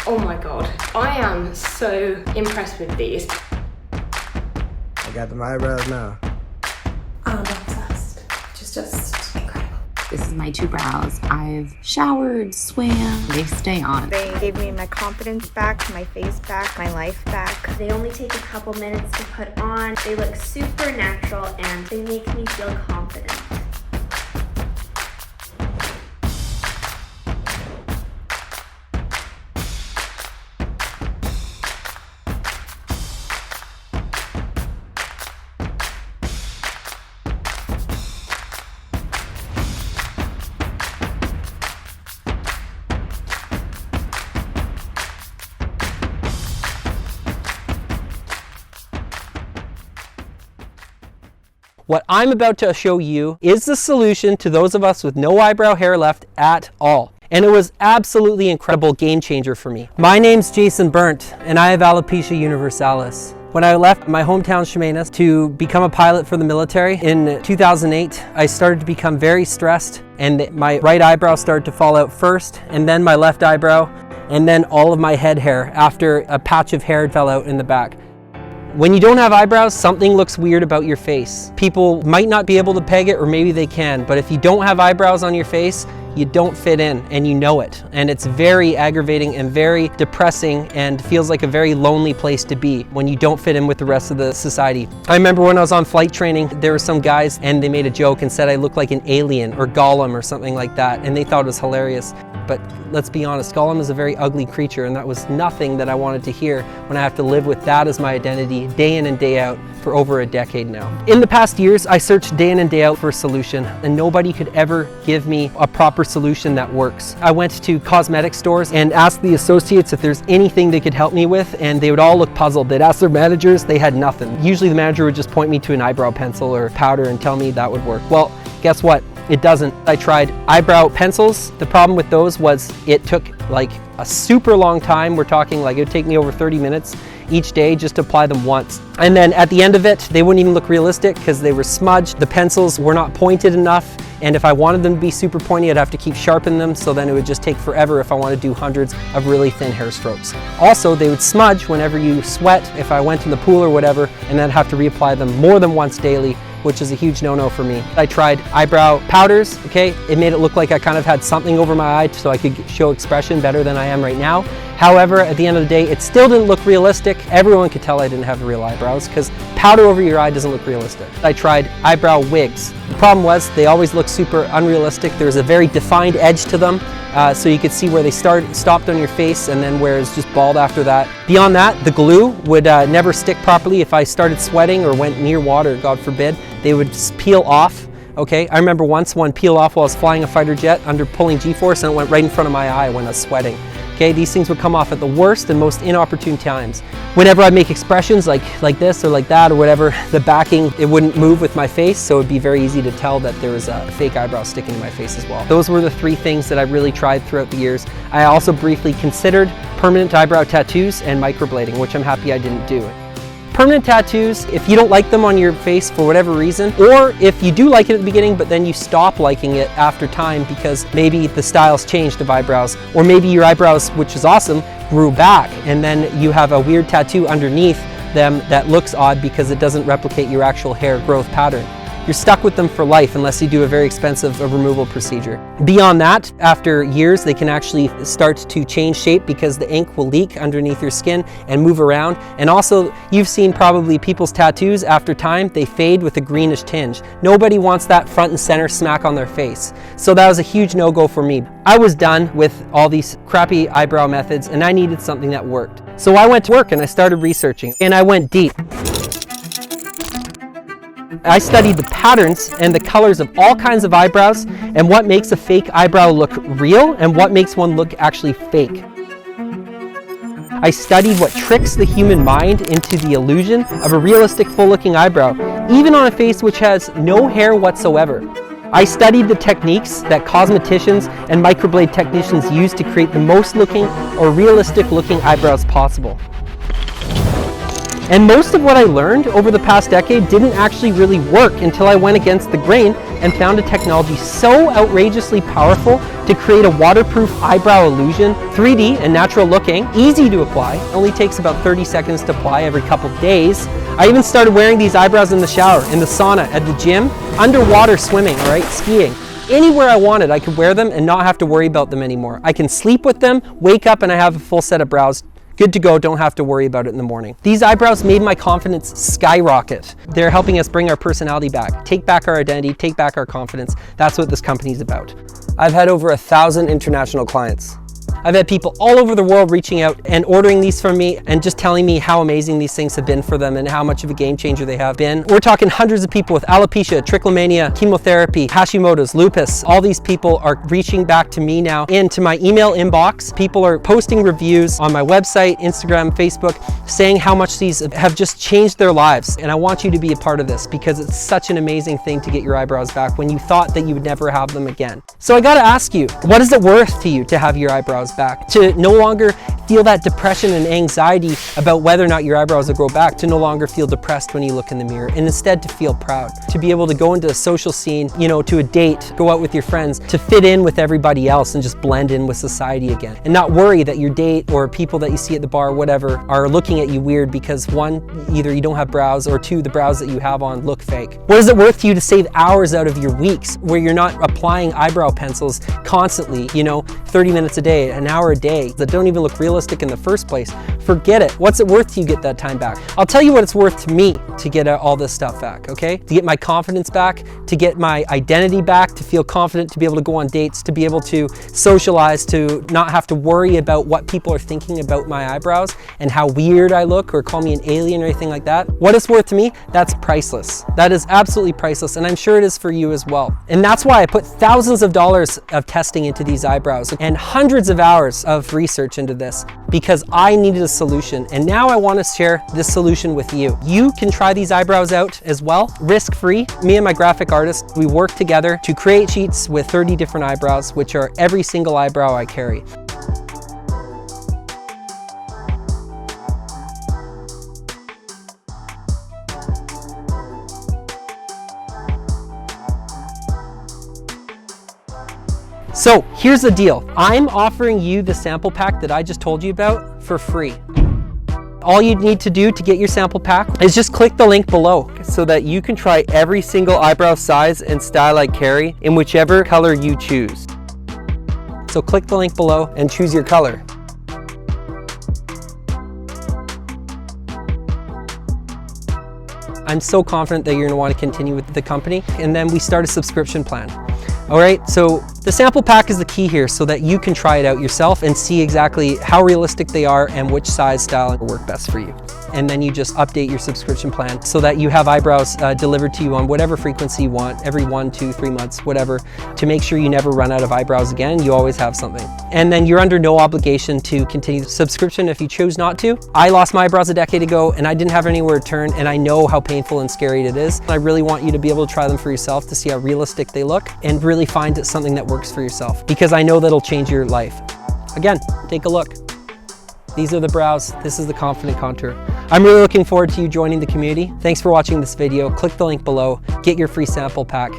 Oh my god, I am so impressed with these. I got them eyebrows now. I'm obsessed. Just incredible. This is my two brows. I've showered, swam, they stay on. They gave me my confidence back, my face back, my life back. They only take a couple minutes to put on. They look super natural and they make me feel confident. What I'm about to show you is the solution to those of us with no eyebrow hair left at all. And it was absolutely incredible game changer for me. My name's Jason Burnt and I have alopecia universalis. When I left my hometown Chemainus to become a pilot for the military in 2008, I started to become very stressed and my right eyebrow started to fall out first, and then my left eyebrow, and then all of my head hair after a patch of hair fell out in the back. When you don't have eyebrows, something looks weird about your face. People might not be able to peg it, or maybe they can, but if you don't have eyebrows on your face, you don't fit in, and you know it. And it's very aggravating and very depressing and feels like a very lonely place to be when you don't fit in with the rest of the society. I remember when I was on flight training, there were some guys and they made a joke and said I looked like an alien or Gollum or something like that, and they thought it was hilarious. But let's be honest, Gollum is a very ugly creature, and that was nothing that I wanted to hear when I have to live with that as my identity day in and day out for over a decade now. In the past years, I searched day in and day out for a solution, and nobody could ever give me a proper solution that works. I went to cosmetic stores and asked the associates if there's anything they could help me with, and they would all look puzzled. They'd ask their managers, they had nothing. Usually the manager would just point me to an eyebrow pencil or powder and tell me that would work. Well, guess what? It doesn't. I tried eyebrow pencils. The problem with those was it took like a super long time. We're talking like it would take me over 30 minutes each day just to apply them once. And then at the end of it, they wouldn't even look realistic because they were smudged. The pencils were not pointed enough. And if I wanted them to be super pointy, I'd have to keep sharpening them, so then it would just take forever if I wanted to do hundreds of really thin hair strokes. Also, they would smudge whenever you sweat, if I went in the pool or whatever, and then have to reapply them more than once daily, which is a huge no-no for me. I tried eyebrow powders, okay? It made it look like I kind of had something over my eye so I could show expression better than I am right now. However, at the end of the day, it still didn't look realistic. Everyone could tell I didn't have real eyebrows because powder over your eye doesn't look realistic. I tried eyebrow wigs. The problem was they always look super unrealistic. There's a very defined edge to them, so you could see where they stopped on your face and then where it's just bald after that. Beyond that, the glue would never stick properly. If I started sweating or went near water, God forbid, they would just peel off. Okay, I remember once one peeled off while I was flying a fighter jet under pulling G-force, and it went right in front of my eye when I was sweating. Okay, these things would come off at the worst and most inopportune times. Whenever I make expressions like this or like that or whatever, the backing, it wouldn't move with my face, so it'd be very easy to tell that there was a fake eyebrow sticking to my face as well. Those were the three things that I really tried throughout the years. I also briefly considered permanent eyebrow tattoos and microblading, which I'm happy I didn't do. Permanent tattoos, if you don't like them on your face for whatever reason, or if you do like it at the beginning but then you stop liking it after time because maybe the style's changed of eyebrows, or maybe your eyebrows, which is awesome, grew back and then you have a weird tattoo underneath them that looks odd because it doesn't replicate your actual hair growth pattern. You're stuck with them for life unless you do a very expensive removal procedure. Beyond that, after years, they can actually start to change shape because the ink will leak underneath your skin and move around. And also, you've seen probably people's tattoos after time, they fade with a greenish tinge. Nobody wants that front and center smack on their face. So that was a huge no-go for me. I was done with all these crappy eyebrow methods and I needed something that worked. So I went to work and I started researching, and I went deep. I studied the patterns and the colors of all kinds of eyebrows and what makes a fake eyebrow look real and what makes one look actually fake. I studied what tricks the human mind into the illusion of a realistic full-looking eyebrow, even on a face which has no hair whatsoever. I studied the techniques that cosmeticians and microblade technicians use to create the most looking or realistic looking eyebrows possible. And most of what I learned over the past decade didn't actually really work until I went against the grain and found a technology so outrageously powerful to create a waterproof eyebrow illusion, 3D and natural looking, easy to apply, only takes about 30 seconds to apply every couple days. I even started wearing these eyebrows in the shower, in the sauna, at the gym, underwater swimming, all right, skiing. Anywhere I wanted, I could wear them and not have to worry about them anymore. I can sleep with them, wake up, and I have a full set of brows. Good to go, don't have to worry about it in the morning. These eyebrows made my confidence skyrocket. They're helping us bring our personality back, take back our identity, take back our confidence. That's what this company's about. I've had over 1,000 international clients. I've had people all over the world reaching out and ordering these from me and just telling me how amazing these things have been for them and how much of a game changer they have been. We're talking hundreds of people with alopecia, trichomania, chemotherapy, Hashimoto's, lupus. All these people are reaching back to me now into my email inbox. People are posting reviews on my website, Instagram, Facebook, saying how much these have just changed their lives. And I want you to be a part of this because it's such an amazing thing to get your eyebrows back when you thought that you would never have them again. So I gotta ask you, what is it worth to you to have your eyebrows back? To no longer feel that depression and anxiety about whether or not your eyebrows will grow back, to no longer feel depressed when you look in the mirror, and instead to feel proud, to be able to go into a social scene, you know, to a date, go out with your friends, to fit in with everybody else and just blend in with society again, and not worry that your date or people that you see at the bar, whatever, are looking at you weird because one, either you don't have brows, or two, the brows that you have on look fake. What is it worth to you to save hours out of your weeks where you're not applying eyebrow pencils constantly, you know, 30 minutes a day, an hour a day, that don't even look realistic in the first place? Forget it. What's it worth to you get that time back? I'll tell you what it's worth to me to get all this stuff back, okay? To get my confidence back, to get my identity back, to feel confident, to be able to go on dates, to be able to socialize, to not have to worry about what people are thinking about my eyebrows and how weird I look or call me an alien or anything like that. What it's worth to me, that's priceless. That is absolutely priceless, and I'm sure it is for you as well. And that's why I put thousands of dollars of testing into these eyebrows and hundreds of hours of research into this because I needed a solution, and now I want to share this solution with you. You can try these eyebrows out as well, risk-free. Me and my graphic artist, we work together to create sheets with 30 different eyebrows, which are every single eyebrow I carry. So here's the deal. I'm offering you the sample pack that I just told you about for free. All you need to do to get your sample pack is just click the link below so that you can try every single eyebrow size and style I carry in whichever color you choose. So click the link below and choose your color. I'm so confident that you're gonna want to continue with the company, and then we start a subscription plan. All right, so the sample pack is the key here so that you can try it out yourself and see exactly how realistic they are and which size style will work best for you. And then you just update your subscription plan so that you have eyebrows delivered to you on whatever frequency you want, every 1, 2, 3 months, whatever, to make sure you never run out of eyebrows again. You always have something. And then you're under no obligation to continue the subscription if you choose not to. I lost my eyebrows a decade ago and I didn't have anywhere to turn, and I know how painful and scary it is. I really want you to be able to try them for yourself to see how realistic they look and really find it something that works for yourself, because I know that'll change your life. Again, take a look. These are the brows. This is the confident contour. I'm really looking forward to you joining the community. Thanks for watching this video. Click the link below, get your free sample pack.